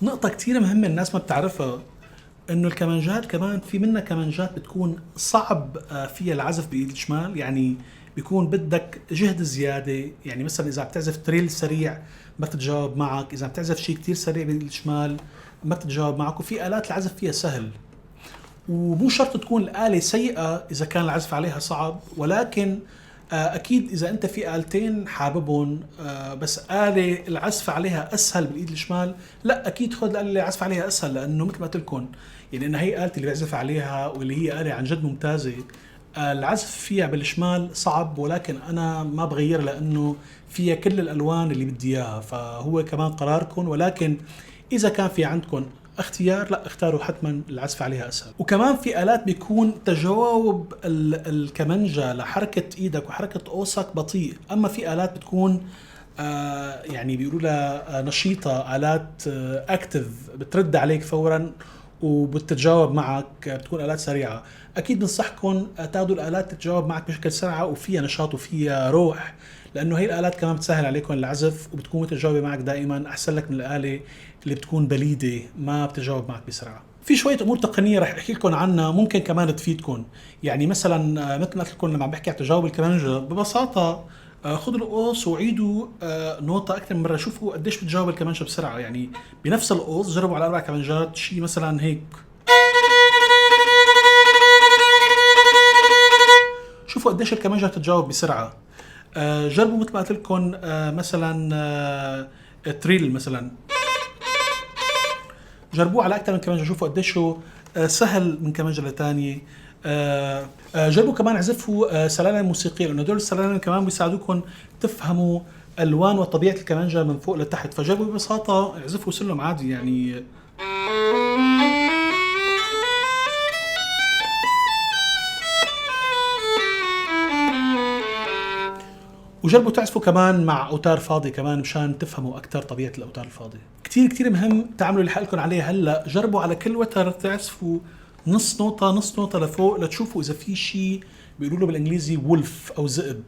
نقطة كتير مهمة الناس ما بتعرفها، انه الكمانجات كمان في منها كمانجات بتكون صعب فيها العزف بايد الشمال. يعني بيكون بدك جهد زيادة. يعني مثلا اذا بتعزف تريل سريع ما بتتجاوب معك، اذا بتعزف شيء كتير سريع بايد الشمال ما بتتجاوب معك. وفي آلات العزف فيها سهل، ومو شرط تكون الآلة سيئة إذا كان العزف عليها صعب، ولكن أكيد إذا أنت في آلتين حاببهم بس آلة العزف عليها أسهل بالإيد الشمال، لا أكيد خذ الآلة اللي العزف عليها أسهل، لأنه مثل ما قلت لكم يعني إن هي آلتي اللي بعزف عليها واللي هي آلة عن جد ممتازة. العزف فيها بالشمال صعب، ولكن أنا ما بغير لأنه فيها كل الألوان اللي بدي إياها، فهو كمان قراركم. ولكن إذا كان في عندكم اختيار، لا اختاروا حتما العزف عليها اسهل. وكمان في آلات بيكون تجاوب الكمنجة لحركة ايدك وحركة قوسك بطيء، اما في آلات بتكون يعني بيقولوا لها نشيطة، آلات اكتف بترد عليك فورا وبتتجاوب معك، بتكون آلات سريعة. اكيد بنصحكم تاخذوا الآلات تتجاوب معك بشكل سرعة وفيها نشاط وفيها روح، لانه هي الآلات كمان بتسهل عليكم العزف وبتكون متجاوبة معك دائما احسن لك من الآلة اللي بتكون بليدة ما بتجاوب معك بسرعة. في شوية أمور تقنية رح أحكي لكم عنها ممكن كمان تفيدكم. يعني مثلا مثل ما قلت لكم لما عم بحكي عن تجاوب الكمانجة ببساطة، خذوا القوس وعيدوا نوتة أكثر من مرة، شوفوا قديش بتجاوب الكمانجة بسرعة. يعني بنفس القوس جربوا على 4 كمانجات شيء مثلا هيك، شوفوا قديش الكمانجة بتتجاوب بسرعة. جربوا مثل ما قلت لكم مثلا تريل مثلا، جربوه على اكثر من كمانجه شوفوا قديش هو سهل من كمانجه لثانيه. جربوا كمان اعزفوا سلالم موسيقيه، لانه دول السلالم كمان بيساعدوكم تفهموا الوان وطبيعه الكمانجه من فوق لتحت. فجربوا ببساطه اعزفوا سلم عادي يعني. وجربوا تعزفوا كمان مع اوتار فاضي كمان مشان تفهموا اكثر طبيعه الاوتار الفاضيه. كتير كتير مهم تعملوا اللي حقلكم عليه هلا. جربوا على كل وتر تعزفوا نص نوطه نص نوطه لفوق لتشوفوا اذا في شيء بيقولوا له بالانجليزي وولف او ذئب.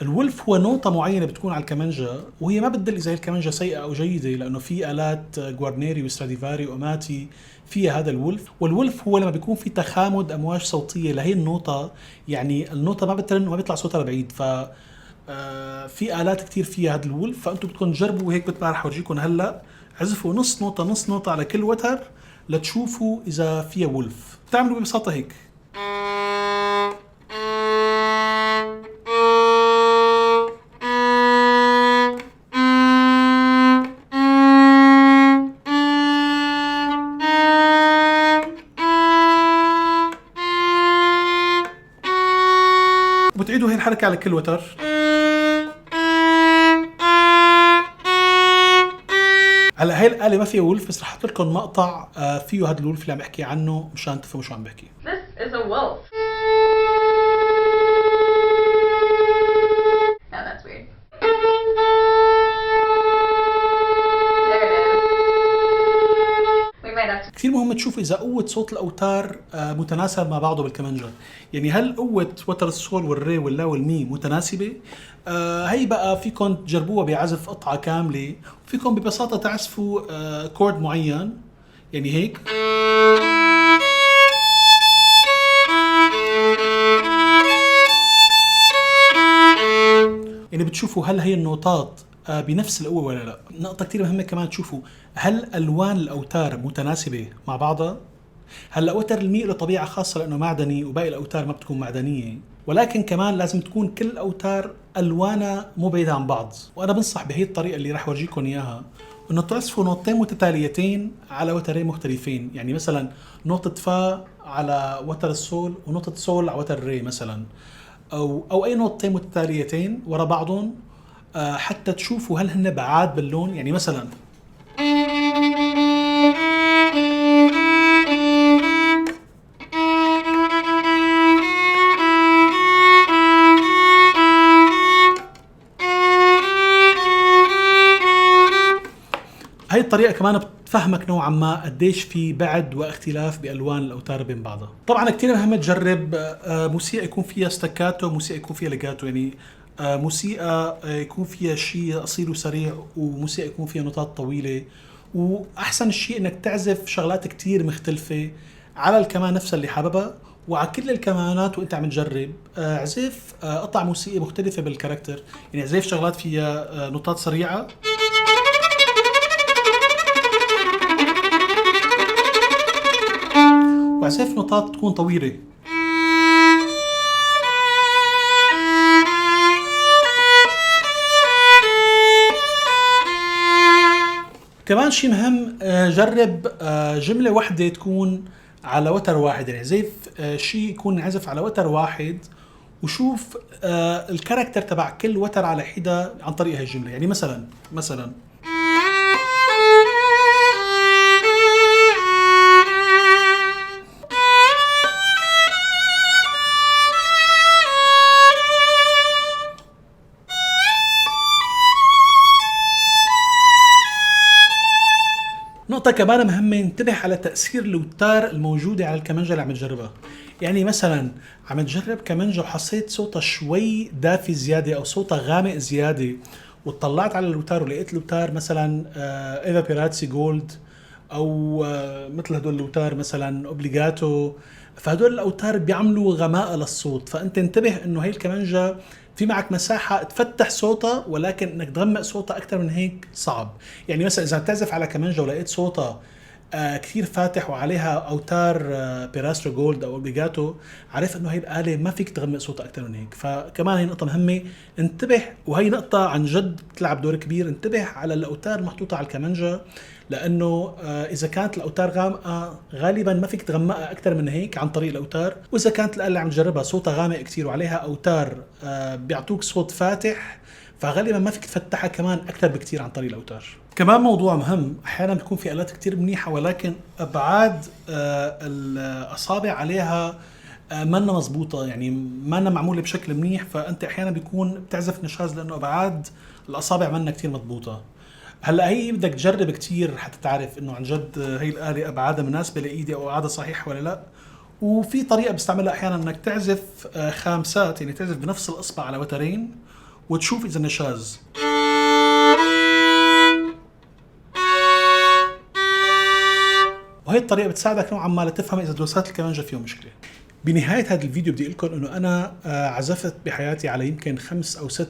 الولف هو نوطه معينه بتكون على الكمانجه، وهي ما بتدل اذا الكمانجه سيئه او جيده، لانه في الات جوارنيري وستراديفاري واماتي فيها هذا الولف. والولف هو لما بيكون في تخامد امواج صوتيه لهي النوطه، يعني النوطه ما بترن وما بيطلع صوتها لبعيد. ف في آلات كتير فيها هذا الولف، فأنتم بدكم تجربوا هيك. مثل ما رح أورجيكم هلا، عزفوا نص نوطة نص نوطة على كل وتر لتشوفوا إذا فيها ولف. بتعملوا ببساطة هيك. وبتعيدوا هي الحركة على كل وتر. هلا هي الآلة ما فيها ولف، بس رح احط لكم مقطع فيه هذا الولف اللي عم بحكي عنه مشان تفهموا شو عم بحكي. This is a wolf. Now that's weird. There it is. We might have to. كثير مهم تشوفوا إذا قوة صوت الأوتار متناسب مع بعضه بالكمانجة. يعني هل قوة وتر السول والري واللا والمي متناسبة؟ هي بقى فيكم تجربوها بعزف قطعة كاملة، وفيكم ببساطة تعزفوا كورد معين يعني هيك. يعني بتشوفوا هل هي النوتات بنفس القوة ولا لا. نقطة كتير مهمة كمان تشوفوا هل ألوان الأوتار متناسبة مع بعضها. هلا وتر المي له طبيعة خاصة لأنه معدني، وباقي الأوتار ما بتكون معدنية، ولكن كمان لازم تكون كل الأوتار ألوانها مو بعيدة عن بعض. وأنا بنصح بهي الطريقة اللي راح أورجيكم إياها، إنه تعزفوا نوتين متتاليتين على وترين مختلفين. يعني مثلا نوتة فا على وتر السول ونوتة سول على وتر الري مثلا، أو أي نوتين متتاليتين ورا بعضهم، حتى تشوفوا هل هن بعاد باللون. يعني مثلا هاي الطريقة كمان بتفهمك نوعا ما قديش في بعد واختلاف بألوان الأوتار بين بعضها. طبعا كتير مهم تجرب موسيقى يكون فيها ستاكاتو، موسيقى يكون فيها ليجاتو. يعني موسيقى يكون فيها شيء قصير وسريع، وموسيقى يكون فيها نوتات طويلة، واحسن شيء انك تعزف شغلات كتير مختلفه على الكمان نفسها اللي حاببها وعلى كل الكمانات. وانت عم تجرب اعزف قطع موسيقيه مختلفه بالكاركتر، يعني اعزف شغلات فيها نوتات سريعه واعزف نوتات تكون طويله. كمان شيء مهم، جرب جملة واحدة تكون على وتر واحد، يعني زي شيء يكون عزف على وتر واحد، وشوف الكاركتر تبع كل وتر على حدة عن طريق هاي الجملة. يعني مثلا نقطة كمان مهمة، انتبه على تأثير الأوتار الموجودة على الكمانجة اللي عم تجربها. يعني مثلا عم تجرب كمانجة وحسيت صوتها شوي دافي زيادة أو صوتها غامق زيادة، وطلعت على الأوتار ولقيت الأوتار مثلا إيفا بيراتسي جولد، أو مثل هدول الأوتار مثلا أوبليغاتو، فهدول الأوتار بيعملوا غماء للصوت. فأنت انتبه إنه هي الكمانجة في معك مساحة تفتح صوتها، ولكن انك تغمق صوتها اكثر من هيك صعب. يعني مثلا اذا بتعزف على كمانجة ولقيت صوتها كثير فاتح وعليها اوتار بيراسترو جولد او اوبليغاتو، عارف انه هي الآلة ما فيك تغمق صوتها اكثر من هيك. فكمان هي نقطة مهمة، انتبه، وهي نقطة عن جد بتلعب دور كبير. انتبه على الاوتار المحطوطة على الكمانجة، لانه اذا كانت الاوتار غامقة غالبا ما فيك تغمقها اكثر من هيك عن طريق الاوتار، واذا كانت الآلة اللي عم تجربها صوتها غامق كثير وعليها اوتار بيعطوك صوت فاتح، فغالبا ما فيك تفتحها كمان اكثر بكثير عن طريق الاوتار. كمان موضوع مهم، احيانا بتكون في آلات كثير منيحة ولكن ابعاد الاصابع عليها مانا مزبوطة، يعني مانا معمولة بشكل منيح، فانت احيانا بيكون بتعزف نشاز لانه ابعاد الاصابع مانا كثير مضبوطة. هلا هي بدك تجرب كثير حتى تعرف انه عن جد هي الآلة ابعادها مناسبة لايدي او ابعادها صحيحة ولا لا. وفي طريقة بستعملها احيانا انك تعزف خامسات، يعني تعزف بنفس الاصبع على وترين وتشوف اذا نشاز. وهي الطريقة بتساعدك نوعا ما لتفهم اذا دوسات الكمانجة فيهم مشكلة. بنهاية هذا الفيديو بدي اقول لكم انه انا عزفت بحياتي على يمكن 5 أو 6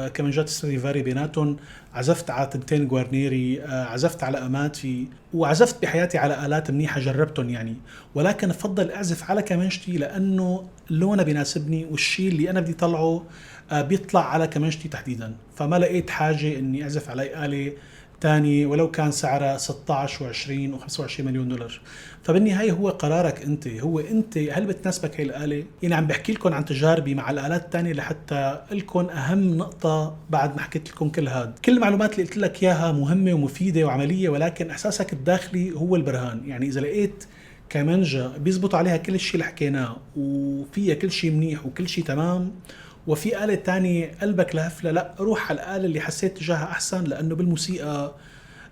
كمانجات ستراديفاري، بيناتهم عزفت على تنتين جوارنيري، عزفت على اماتي، وعزفت بحياتي على آلات منيحة جربتهم يعني. ولكن افضل اعزف على كمانجتي لانه لونها بيناسبني، والشيء اللي انا بدي طلعه بيطلع على كمانجتي تحديدا. فما لقيت حاجة اني اعزف على آلة تاني ولو كان سعرها 16 و20 و25 مليون دولار. فبالنهاية هو قرارك انت، هو انت هل بتناسبك هي الآلة؟ يعني عم بحكي لكم عن تجاربي مع الآلات التانية لحتى لكم اهم نقطة بعد ما حكيت لكم كل هاد. كل المعلومات اللي قلت لك اياها مهمة ومفيدة وعملية، ولكن احساسك الداخلي هو البرهان. يعني اذا لقيت كمانجة بيزبط عليها كل الشيء اللي حكيناه وفيها كل شيء منيح وكل شيء تمام، وفي آلة تانية قلبك لهفلة، لا روح على الآلة اللي حسيت تجاهها أحسن. لأنه بالموسيقى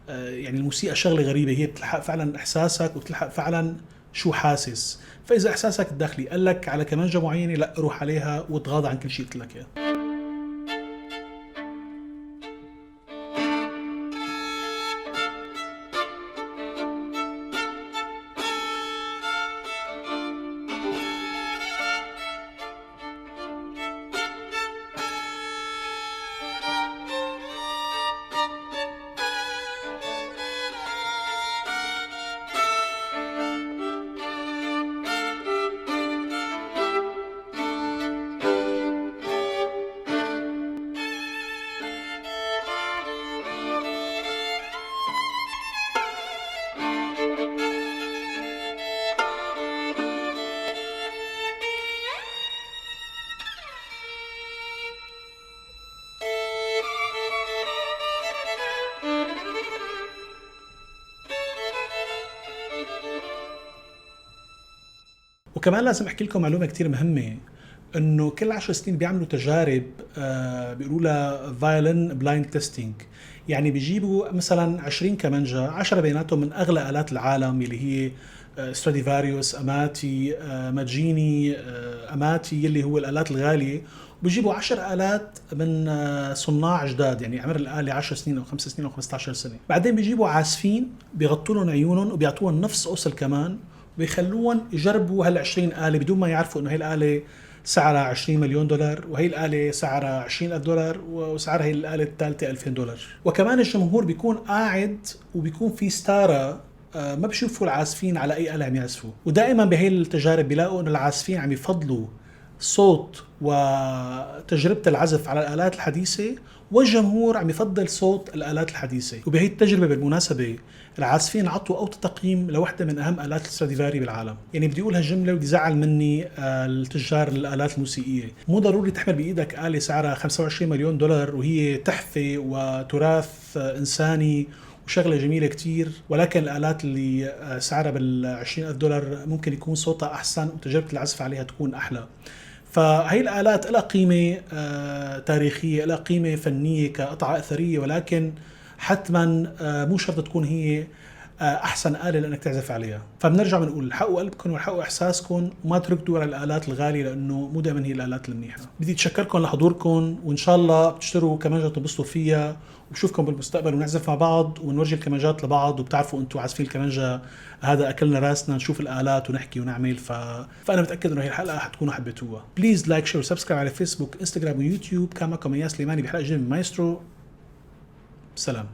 يعني الموسيقى شغلة غريبة، هي بتلحق فعلا إحساسك وبتلحق فعلا شو حاسس. فإذا إحساسك الداخلي قال لك على كمانجة معينة، لا روح عليها وتغاضى عن كل شيء قلت لك إياه. وكمان لازم احكي لكم معلومه كتير مهمه، انه كل 10 سنين بيعملوا تجارب بيقولوا لها فايولين بلايند تيستينج. يعني بيجيبوا مثلا 20 كمانجة، 10 بيناتهم من اغلى آلات العالم اللي هي ستراديفاريوس، اماتي، ماجيني، اماتي اللي هو الآلات الغالية، بيجيبوا 10 آلات من صناع جداد، يعني عمر الآلة 10 سنين أو 5 سنين أو 15 سنة. بعدين بيجيبوا عازفين بيغطوا لهم عيونهم وبيعطوهم نفس قوس الكمان، وبيخلوهم يجربوا هال20 آلة بدون ما يعرفوا إنه هي الآلة سعرها 20 مليون دولار، وهي الآلة سعرها 20,000 دولار، وسعرها هي الآلة الثالثة 2000 دولار. وكمان الجمهور بيكون قاعد وبيكون في ستارة ما بشوفوا العازفين على أي آلة عم يعزفوا. ودائما بهي التجارب بيلاقوا إنه العازفين عم يفضلوا صوت وتجربة العزف على الآلات الحديثة، والجمهور عم يفضل صوت الآلات الحديثة. وبهي التجربة بالمناسبة العازفين عطوا أوطى تقييم لوحدة من أهم آلات الستراديفاري بالعالم. يعني بدي أقول هالجملة ودي زعل مني التجار الآلات الموسيقية، مو ضروري تحمل بإيدك آلة سعرها 25 مليون دولار وهي تحفة وتراث إنساني وشغلة جميلة كتير، ولكن الآلات اللي سعرها بال20,000 دولار ممكن يكون صوتها أحسن وتجربة العزف عليها تكون أحلى. فهي الآلات لها قيمة تاريخية، لها قيمة فنية كقطعة أثرية، ولكن حتما مو شرط تكون هي أحسن آلة لأنك تعزف عليها. فبنرجع بنقول حقوا قلبكم وحقوا إحساسكم وما تركضوا على الآلات الغالية، لأنه مو دائما هي الآلات المنيحة. بدي أتشكركم لحضوركم، وإن شاء الله بتشتروا كمانجة تنبسطوا فيها، وبشوفكم بالمستقبل ونعزف مع بعض ونورجي الكمانجات لبعض. وبتعرفوا أنتوا عازفين الكمانجة هذا أكلنا راسنا، نشوف الآلات ونحكي ونعمل. فأنا متأكد إنه هي الحلقة حتكونوا حبيتوها. بليز لايك شير وسبسكرايب على فيسبوك انستغرام ويوتيوب. كان معكم اياس سليماني بحلقة جديدة من مايسترو. سلام.